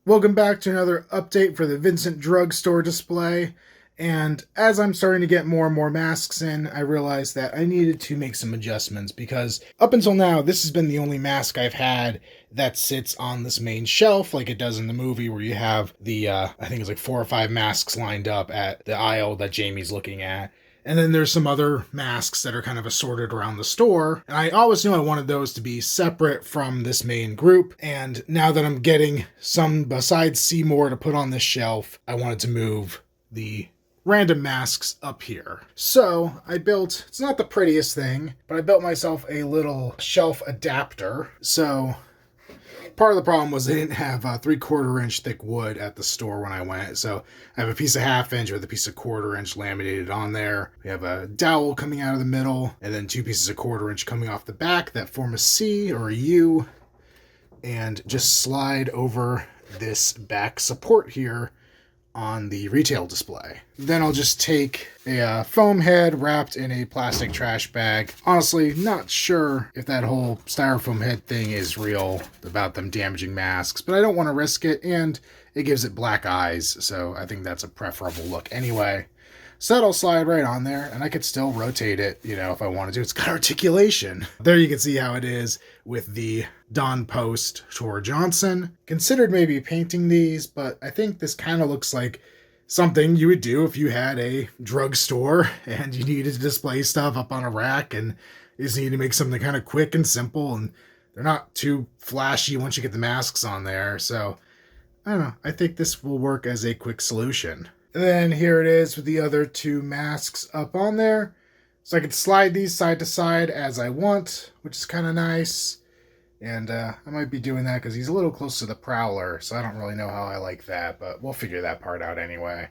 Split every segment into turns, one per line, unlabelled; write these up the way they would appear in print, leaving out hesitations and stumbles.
Welcome back to another update for the Vincent Drugstore display. And as I'm starting to get more and more masks in, I realized that I needed to make some adjustments because up until now, this has been the only mask I've had that sits on this main shelf like it does in the movie where you have the, I think it's like 4 or 5 masks lined up at the aisle that Jamie's looking at. And then there's some other masks that are kind of assorted around the store. And I always knew I wanted those to be separate from this main group. And now that I'm getting some besides Seymour to put on this shelf, I wanted to move the random masks up here. So I built, it's not the prettiest thing, but I built myself a little shelf adapter. So part of the problem was they didn't have 3/4 inch thick wood at the store when I went. So I have a piece of 1/2 inch with a piece of 1/4 inch laminated on there. We have a dowel coming out of the middle and then 2 pieces of 1/4 inch coming off the back that form a C or a U and just slide over this back support here on the retail display. Then I'll just take a foam head wrapped in a plastic trash bag. Honestly, not sure if that whole styrofoam head thing is real about them damaging masks, but I don't want to risk it, and it gives it black eyes, so I think that's a preferable look anyway. So that'll slide right on there, and I could still rotate it, if I wanted to. It's got articulation. There you can see how it is with the Don Post Tor Johnson. Considered maybe painting these, but I think this kind of looks like something you would do if you had a drugstore and you needed to display stuff up on a rack and you just need to make something kind of quick and simple, and they're not too flashy once you get the masks on there. So, I don't know. I think this will work as a quick solution. And then here it is with the other 2 masks up on there. So I can slide these side to side as I want, which is kind of nice. And I might be doing that because he's a little close to the Prowler, so I don't really know how I like that, but we'll figure that part out anyway.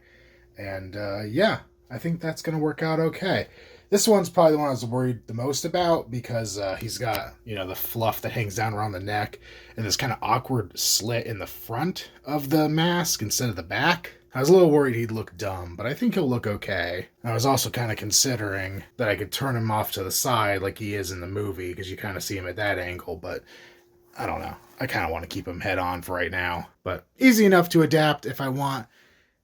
And yeah, I think that's going to work out okay. This one's probably the one I was worried the most about because he's got, the fluff that hangs down around the neck and this kind of awkward slit in the front of the mask instead of the back. I was a little worried he'd look dumb, but I think he'll look okay. I was also kind of considering that I could turn him off to the side like he is in the movie, because you kind of see him at that angle, but I don't know. I kind of want to keep him head on for right now, but easy enough to adapt if I want.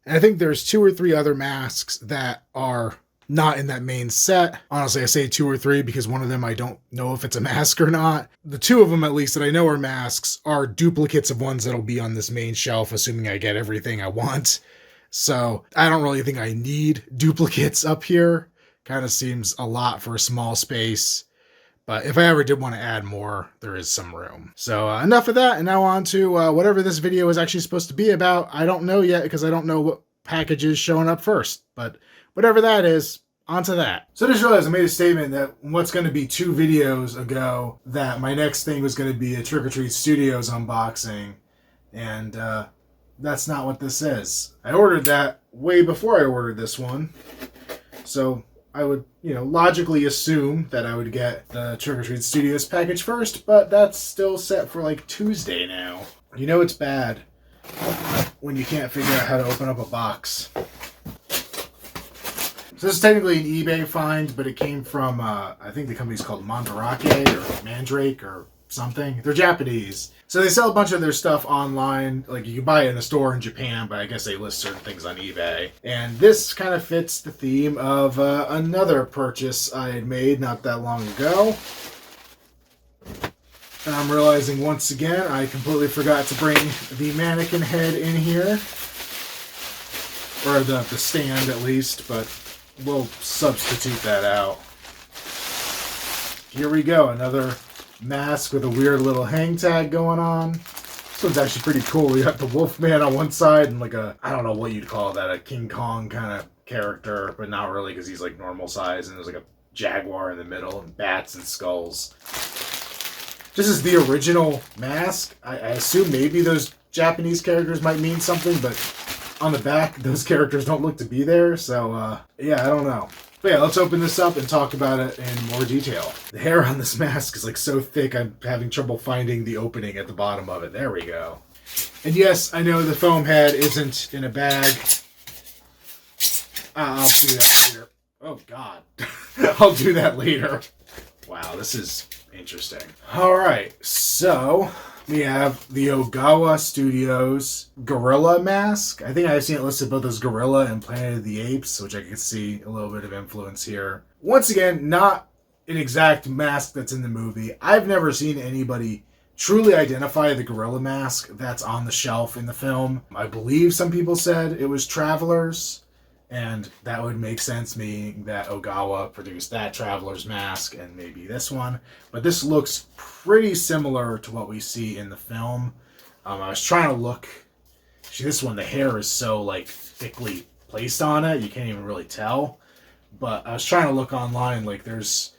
And I think there's 2 or 3 other masks that are not in that main set. Honestly, I say 2 or 3 because one of them I don't know if it's a mask or not. The 2 of them, at least, that I know are masks are duplicates of ones that'll be on this main shelf, assuming I get everything I want. So I don't really think I need duplicates up here. Kind of seems a lot for a small space. But if I ever did want to add more, there is some room. So enough of that, and now on to whatever this video is actually supposed to be about. I don't know yet because I don't know what package is showing up first. But whatever that is, onto that. So I just realized I made a statement that what's going to be 2 videos ago that my next thing was going to be a Trick or Treat Studios unboxing. And that's not what this is. I ordered that way before I ordered this one. So I would, logically assume that I would get the Trick or Treat Studios package first, but that's still set for like Tuesday now. It's bad when you can't figure out how to open up a box. So this is technically an eBay find, but it came from, I think the company's called Mandarake or Mandrake or something. They're Japanese. So they sell a bunch of their stuff online. Like, you can buy it in a store in Japan, but I guess they list certain things on eBay. And this kind of fits the theme of another purchase I had made not that long ago. And I'm realizing once again I completely forgot to bring the mannequin head in here. Or the stand at least, but we'll substitute that out. Here we go, another mask with a weird little hang tag going on. This one's actually pretty cool. You got the Wolfman on one side and like I don't know what you'd call that, a King Kong kind of character, but not really because he's like normal size, and there's like a jaguar in the middle and bats and skulls. This is the original mask. I assume maybe those Japanese characters might mean something, but on the back, those characters don't look to be there, so yeah, I don't know. But yeah, let's open this up and talk about it in more detail. The hair on this mask is like so thick, I'm having trouble finding the opening at the bottom of it. There we go. And yes, I know the foam head isn't in a bag. I'll do that later. Oh, God. I'll do that later. Wow, this is interesting. All right, so We have the Ogawa Studios gorilla mask. I think I've seen it listed both as gorilla and Planet of the Apes, which I can see a little bit of influence here. Once again, not an exact mask that's in the movie. I've never seen anybody truly identify the gorilla mask that's on the shelf in the film. I believe some people said it was Travelers, and that would make sense, meaning that Ogawa produced that Traveler's mask and maybe this one. But this looks pretty similar to what we see in the film. I was trying to look. See, this one, the hair is so like thickly placed on it, you can't even really tell. But I was trying to look online, like there's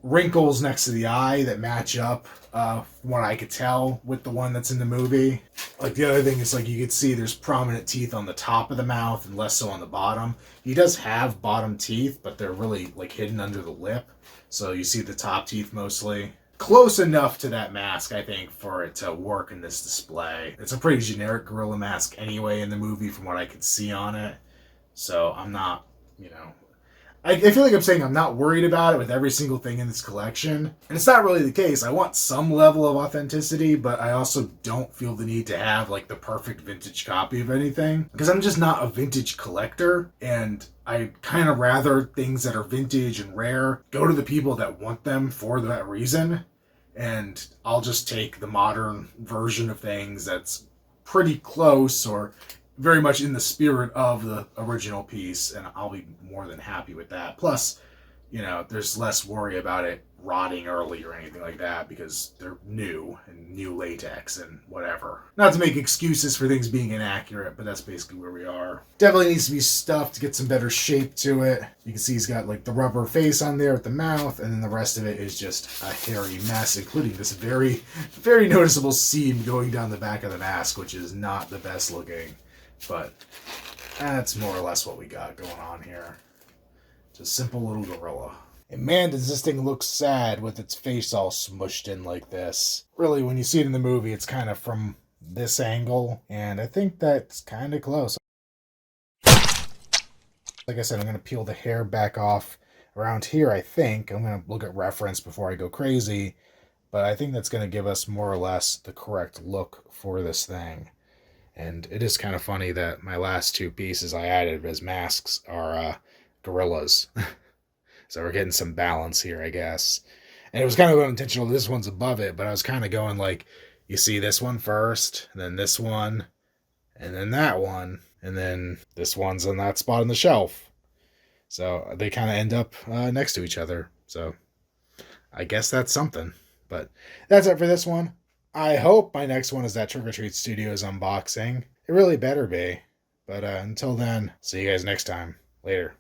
wrinkles next to the eye that match up, from what I could tell, with the one that's in the movie. Like the other thing is, like, you could see there's prominent teeth on the top of the mouth and less so on the bottom. He does have bottom teeth, but they're really like hidden under the lip, so you see the top teeth mostly. Close enough to that mask, I think, for it to work in this display. It's a pretty generic gorilla mask anyway in the movie from what I could see on it, so I'm not, I feel like I'm saying I'm not worried about it with every single thing in this collection. And it's not really the case. I want some level of authenticity, but I also don't feel the need to have like the perfect vintage copy of anything. Because I'm just not a vintage collector, and I kind of rather things that are vintage and rare go to the people that want them for that reason. And I'll just take the modern version of things that's pretty close or very much in the spirit of the original piece, and I'll be more than happy with that. Plus, there's less worry about it rotting early or anything like that because they're new and new latex and whatever. Not to make excuses for things being inaccurate, but that's basically where we are. Definitely needs to be stuffed to get some better shape to it. You can see he's got like the rubber face on there with the mouth, and then the rest of it is just a hairy mess, including this very, very noticeable seam going down the back of the mask, which is not the best looking. But that's more or less what we got going on here. Just simple little gorilla. And man, does this thing look sad with its face all smushed in like this. Really, when you see it in the movie, it's kind of from this angle, and I think that's kind of close. Like I said, I'm going to peel the hair back off around here, I think. I'm going to look at reference before I go crazy, but I think that's going to give us more or less the correct look for this thing. And it is kind of funny that my last two pieces I added as masks are gorillas. So we're getting some balance here, I guess. And it was kind of unintentional. This one's above it, but I was kind of going like, you see this one first, and then this one, and then that one, and then this one's on that spot on the shelf. So they kind of end up next to each other. So I guess that's something. But that's it for this one. I hope my next one is that Trick or Treat Studios unboxing. It really better be. But until then, see you guys next time. Later.